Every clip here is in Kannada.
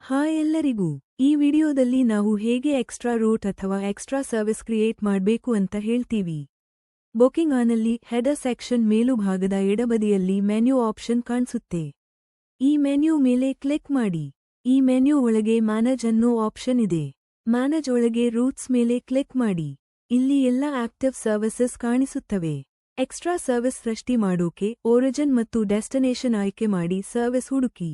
ಹಾಯ್ ಎಲ್ಲರಿಗೂ. ಈ ವಿಡಿಯೋದಲ್ಲಿ ನಾವು ಹೇಗೆ ಎಕ್ಸ್ಟ್ರಾ ರೂಟ್ ಅಥವಾ ಎಕ್ಸ್ಟ್ರಾ ಸರ್ವಿಸ್ ಕ್ರಿಯೇಟ್ ಮಾಡಬೇಕು ಅಂತ ಹೇಳ್ತೀವಿ. ಬುಕಿಂಗ್ ಆನಲ್ಲಿ ಹೆಡರ್ ಸೆಕ್ಷನ್ ಮೇಲುಭಾಗದ ಎಡಬದಿಯಲ್ಲಿ ಮೆನ್ಯೂ ಆಪ್ಷನ್ ಕಾಣಿಸುತ್ತೆ. ಈ ಮೆನ್ಯೂ ಮೇಲೆ ಕ್ಲಿಕ್ ಮಾಡಿ. ಈ ಮೆನ್ಯೂ ಒಳಗೆ ಮ್ಯಾನೇಜ್ ಅನ್ನೋ ಆಪ್ಷನ್ ಇದೆ. ಮ್ಯಾನೇಜ್ ಒಳಗೆ ರೂಟ್ಸ್ ಮೇಲೆ ಕ್ಲಿಕ್ ಮಾಡಿ. ಇಲ್ಲಿ ಎಲ್ಲ ಆಕ್ಟಿವ್ ಸರ್ವಿಸಸ್ ಕಾಣಿಸುತ್ತವೆ. ಎಕ್ಸ್ಟ್ರಾ ಸರ್ವಿಸ್ ಸೃಷ್ಟಿ ಮಾಡೋಕೆ ಒರಿಜಿನ್ ಮತ್ತು ಡೆಸ್ಟಿನೇಷನ್ ಆಯ್ಕೆ ಮಾಡಿ ಸರ್ವಿಸ್ ಹುಡುಕಿ.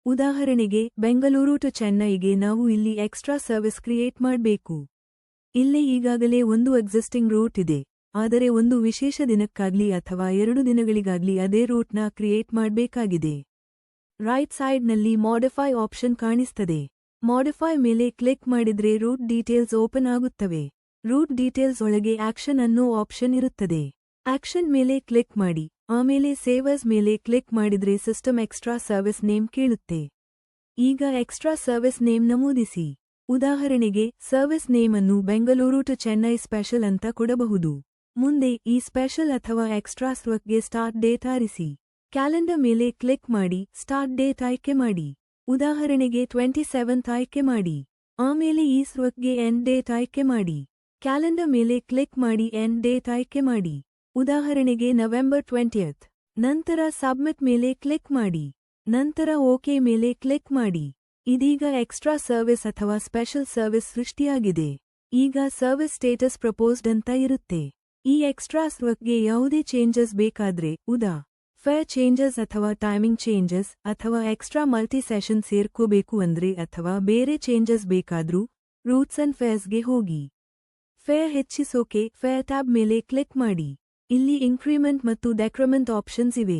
ಉದಾಹರಣೆಗೆ ಬೆಂಗಳೂರು ಟು ಚೆನ್ನೈಗೆ ನಾವು ಇಲ್ಲಿ ಎಕ್ಸ್ಟ್ರಾ ಸರ್ವಿಸ್ ಕ್ರಿಯೇಟ್ ಮಾಡಬೇಕು. ಇಲ್ಲಿ ಈಗಾಗಲೇ ಒಂದು ಎಕ್ಸಿಸ್ಟಿಂಗ್ ರೂಟ್ ಇದೆ, ಆದರೆ ಒಂದು ವಿಶೇಷ ದಿನಕ್ಕಾಗ್ಲಿ ಅಥವಾ 2 ದಿನಗಳಿಗಾಗ್ಲಿ ಅದೇ ರೂಟ್ನ ಕ್ರಿಯೇಟ್ ಮಾಡಬೇಕಾಗಿದೆ. ರೈಟ್ ಸೈಡ್ನಲ್ಲಿ ಮಾಡಿಫೈ ಆಪ್ಷನ್ ಕಾಣಿಸ್ತದೆ. ಮಾಡಿಫೈ ಮೇಲೆ ಕ್ಲಿಕ್ ಮಾಡಿದ್ರೆ ರೂಟ್ ಡೀಟೇಲ್ಸ್ ಓಪನ್ ಆಗುತ್ತವೆ. ರೂಟ್ ಡೀಟೇಲ್ಸ್ ಒಳಗೆ ಆಕ್ಷನ್ ಅನ್ನೋ ಆಪ್ಷನ್ ಇರುತ್ತದೆ. ಆಕ್ಷನ್ ಮೇಲೆ ಕ್ಲಿಕ್ ಮಾಡಿ. ಆಮೇಲೆ ಸೇವರ್ಸ್ ಮೇಲೆ ಕ್ಲಿಕ್ ಮಾಡಿದ್ರೆ ಸಿಸ್ಟಮ್ ಎಕ್ಸ್ಟ್ರಾ ಸರ್ವಿಸ್ ನೇಮ್ ಕೇಳುತ್ತೆ. ಈಗ ಎಕ್ಸ್ಟ್ರಾ ಸರ್ವಿಸ್ ನೇಮ್ ನಮೂದಿಸಿ. ಉದಾಹರಣೆಗೆ ಸರ್ವಿಸ್ ನೇಮ್ ಅನ್ನು ಬೆಂಗಳೂರು ಟು ಚೆನ್ನೈ ಸ್ಪೆಷಲ್ ಅಂತ ಕೊಡಬಹುದು. ಮುಂದೆ ಈ ಸ್ಪೆಷಲ್ ಅಥವಾ ಎಕ್ಸ್ಟ್ರಾ ವರ್ಕ್ಗೆ ಸ್ಟಾರ್ಟ್ ಡೇಟ್ ಆರಿಸಿ. ಕ್ಯಾಲೆಂಡರ್ ಮೇಲೆ ಕ್ಲಿಕ್ ಮಾಡಿ ಸ್ಟಾರ್ಟ್ ಡೇಟ್ ಆಯ್ಕೆ ಮಾಡಿ. ಉದಾಹರಣೆಗೆ 27th ಆಯ್ಕೆ ಮಾಡಿ. ಆಮೇಲೆ ಈ ವರ್ಕ್ಗೆ ಎಂಡ್ ಡೇಟ್ ಆಯ್ಕೆ ಮಾಡಿ. ಕ್ಯಾಲೆಂಡರ್ ಮೇಲೆ ಕ್ಲಿಕ್ ಮಾಡಿ ಎಂಡ್ ಡೇಟ್ ಆಯ್ಕೆ ಮಾಡಿ. ಉದಾಹರಣೆಗೆ ನವೆಂಬರ್ 20th. ನಂತರ ಸಬ್ಮಿಟ್ ಮೇಲೆ ಕ್ಲಿಕ್ ಮಾಡಿ. ನಂತರ ಓಕೆ ಮೇಲೆ ಕ್ಲಿಕ್ ಮಾಡಿ. ಇದೀಗ ಎಕ್ಸ್ಟ್ರಾ ಸರ್ವಿಸ್ ಅಥವಾ ಸ್ಪೆಷಲ್ ಸರ್ವಿಸ್ ಸೃಷ್ಟಿಯಾಗಿದೆ. ಈಗ ಸರ್ವಿಸ್ ಸ್ಟೇಟಸ್ ಪ್ರಪೋಸ್ಡ್ ಅಂತ ಇರುತ್ತೆ. ಈ ಎಕ್ಸ್ಟ್ರಾ ವರ್ಕ್ಗೆ ಯಾವುದೇ ಚೇಂಜಸ್ ಬೇಕಾದ್ರೆ ಫೇರ್ ಚೇಂಜಸ್ ಅಥವಾ ಟೈಮಿಂಗ್ ಚೇಂಜಸ್ ಅಥವಾ ಎಕ್ಸ್ಟ್ರಾ ಮಲ್ಟಿ ಸೆಷನ್ ಸೇರ್ಕೋಬೇಕು ಅಂದ್ರೆ ಅಥವಾ ಬೇರೆ ಚೇಂಜಸ್ ಬೇಕಾದ್ರೂ ರೂಟ್ಸ್ ಅಂಡ್ ಫೇರ್ಸ್ಗೆ ಹೋಗಿ. ಫೇರ್ ಹೆಚ್ಚಿಸೋಕೆ ಫೇರ್ ಟ್ಯಾಬ್ ಮೇಲೆ ಕ್ಲಿಕ್ ಮಾಡಿ. ಇಲ್ಲಿ ಇನ್ಕ್ರಿಮೆಂಟ್ ಮತ್ತು ಡೆಕ್ರಿಮೆಂಟ್ ಆಪ್ಷನ್ಸ್ ಇವೆ.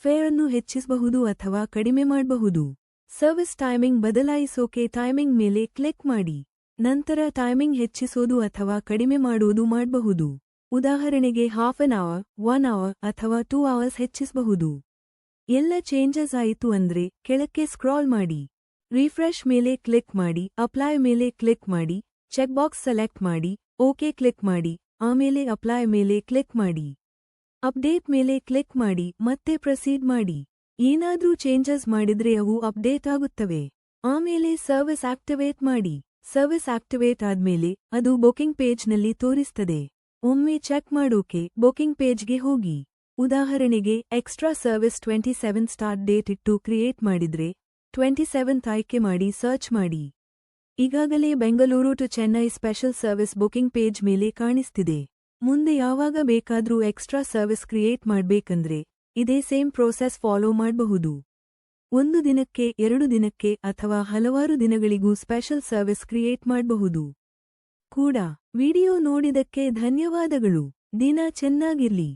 ಫೇರ್ ಅನ್ನು ಹೆಚ್ಚಿಸಬಹುದು ಅಥವಾ ಕಡಿಮೆ ಮಾಡಬಹುದು. ಸರ್ವಿಸ್ ಟೈಮಿಂಗ್ ಬದಲಾಯಿಸೋಕೆ ಟೈಮಿಂಗ್ ಮೇಲೆ ಕ್ಲಿಕ್ ಮಾಡಿ. ನಂತರ ಟೈಮಿಂಗ್ ಹೆಚ್ಚಿಸೋದು ಅಥವಾ ಕಡಿಮೆ ಮಾಡೋದು ಮಾಡಬಹುದು. ಉದಾಹರಣೆಗೆ ಹಾಫ್ ಅನ್ ಅವರ್, 1 ಅವರ್ ಅಥವಾ 2 ಅವರ್ಸ್ ಹೆಚ್ಚಿಸಬಹುದು. ಎಲ್ಲ ಚೇಂಜಸ್ ಆಯಿತು ಅಂದ್ರೆ ಕೆಳಕ್ಕೆ ಸ್ಕ್ರಾಲ್ ಮಾಡಿ. ರಿಫ್ರೆಶ್ ಮೇಲೆ ಕ್ಲಿಕ್ ಮಾಡಿ. ಅಪ್ಲೈ ಮೇಲೆ ಕ್ಲಿಕ್ ಮಾಡಿ. ಚೆಕ್ ಬಾಕ್ಸ್ ಸೆಲೆಕ್ಟ್ ಮಾಡಿ. ಓಕೆ ಕ್ಲಿಕ್ ಮಾಡಿ. ಆಮೇಲೆ ಅಪ್ಲೈ ಮೇಲೆ ಕ್ಲಿಕ್ ಮಾಡಿ. ಅಪ್ಡೇಟ್ ಮೇಲೆ ಕ್ಲಿಕ್ ಮಾಡಿ ಮತ್ತೆ ಪ್ರೊಸೀಡ್ ಮಾಡಿ. ಏನಾದ್ರೂ ಚೇಂಜಸ್ ಮಾಡಿದ್ರೆ ಅವು ಅಪ್ಡೇಟ್ ಆಗುತ್ತವೆ. ಆಮೇಲೆ ಸರ್ವಿಸ್ ಆಕ್ಟಿವೇಟ್ ಮಾಡಿ. ಸರ್ವಿಸ್ ಆಕ್ಟಿವೇಟ್ ಆದ್ಮೇಲೆ ಅದು ಬುಕಿಂಗ್ ಪೇಜ್ನಲ್ಲಿ ತೋರಿಸ್ತದೆ. ಒಮ್ಮೆ ಚೆಕ್ ಮಾಡೋಕೆ ಬುಕಿಂಗ್ ಪೇಜ್ಗೆ ಹೋಗಿ. ಉದಾಹರಣೆಗೆ ಎಕ್ಸ್ಟ್ರಾ ಸರ್ವಿಸ್ 27 ಸ್ಟಾರ್ಟ್ ಡೇಟ್ ಇಟ್ಟು ಕ್ರಿಯೇಟ್ ಮಾಡಿದ್ರೆ 27th ಆಯ್ಕೆ ಮಾಡಿ ಸರ್ಚ್ ಮಾಡಿ. ಈಗಾಗಲೇ Bengaluru to Chennai special service booking page ಮೇಲೆ ಕಾಣಿಸ್ತಿದೆ. ಮುಂದೆ ಯಾವಾಗ ಬೇಕಾದ್ರೂ ಎಕ್ಸ್ಟ್ರಾ ಸರ್ವಿಸ್ ಕ್ರಿಯೇಟ್ ಮಾಡ್ಬೇಕಂದ್ರೆ ಇದೇ ಸೇಮ್ ಪ್ರೋಸೆಸ್ ಫಾಲೋ ಮಾಡಬಹುದು. 1 ದಿನಕ್ಕೆ 2 ದಿನಕ್ಕೆ ಅಥವಾ ಹಲವಾರು ದಿನಗಳಿಗೂ ಸ್ಪೆಷಲ್ ಸರ್ವಿಸ್ ಕ್ರಿಯೇಟ್ ಮಾಡಬಹುದು ಕೂಡ. ವಿಡಿಯೋ ನೋಡಿದಕ್ಕೆ ಧನ್ಯವಾದಗಳು. ದಿನ ಚೆನ್ನಾಗಿರ್ಲಿ.